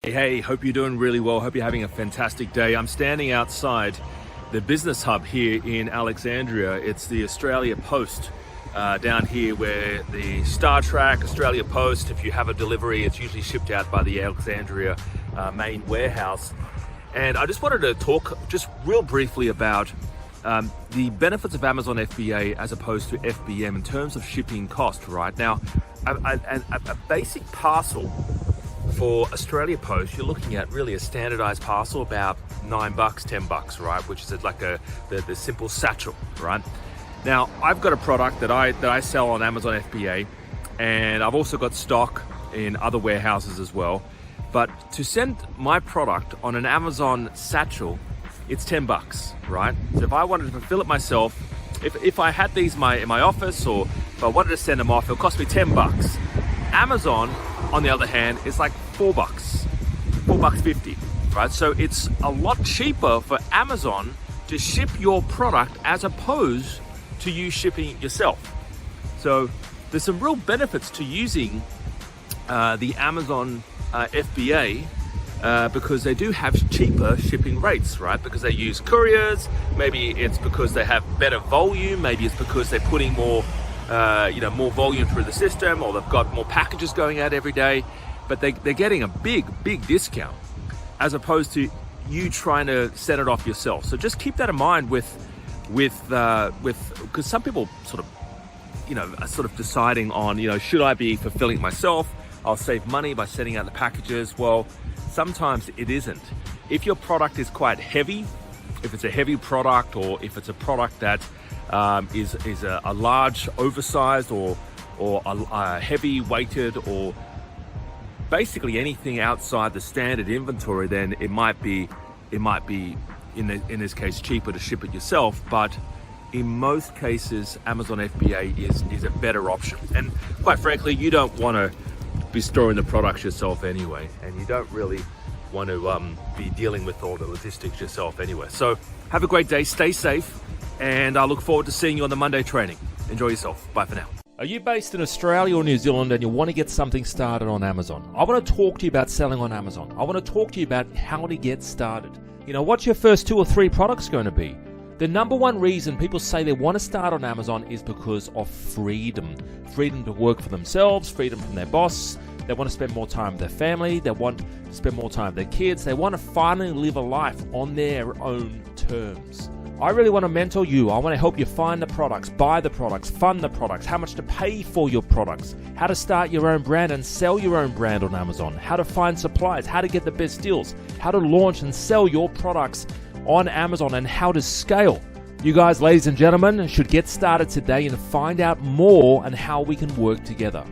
Hey, hope you're doing really well. Hope you're having a fantastic day. I'm standing outside the business hub here in Alexandria. It's the Australia Post down here where the Star Trek Australia Post, if you have a delivery, it's usually shipped out by the Alexandria main warehouse. And I just wanted to talk just real briefly about the benefits of Amazon FBA as opposed to FBM in terms of shipping cost, right? Now, a basic parcel for Australia Post, you're looking at really a standardized parcel about $9, $10, right? Which is like the simple satchel, right? Now, I've got a product that I sell on Amazon FBA, and I've also got stock in other warehouses as well. But to send my product on an Amazon satchel, it's $10, right? So if I wanted to fulfill it myself, if I had these in my office, or if I wanted to send them off, it'll cost me $10. Amazon, on the other hand, is like $4.50, right? So it's a lot cheaper for Amazon to ship your product as opposed to you shipping it yourself. So there's some real benefits to using the Amazon FBA because they do have cheaper shipping rates, right? Because they use couriers. Maybe it's because they have better volume. Maybe it's because they're putting more more volume through the system, or they've got more packages going out every day, but they're getting a big discount as opposed to you trying to send it off yourself. So just keep that in mind with because some people sort of deciding on, should I be fulfilling it myself? I'll save money by sending out the packages. Well, sometimes it isn't. If your product is quite heavy, if it's a heavy product, or if it's a product that is a large, oversized, or a heavy weighted, or basically anything outside the standard inventory, then it might be in this case cheaper to ship it yourself. But in most cases, Amazon FBA is a better option. And quite frankly, you don't want to be storing the products yourself anyway, and you don't really want to be dealing with all the logistics yourself anyway. So have a great day, stay safe, and I look forward to seeing you on the Monday training. Enjoy yourself. Bye for now. Are you based in Australia or New Zealand and you want to get something started on Amazon? I want to talk to you about selling on Amazon. I want to talk to you about how to get started. What's your first 2 or 3 products going to be? The number one reason people say they want to start on Amazon is because of freedom. Freedom to work for themselves, freedom from their boss. They want to spend more time with their family. They want to spend more time with their kids. They want to finally live a life on their own terms. I really want to mentor you. I want to help you find the products, buy the products, fund the products, how much to pay for your products, how to start your own brand and sell your own brand on Amazon, how to find suppliers, how to get the best deals, how to launch and sell your products on Amazon, and how to scale. You guys, ladies and gentlemen, should get started today and find out more on how we can work together.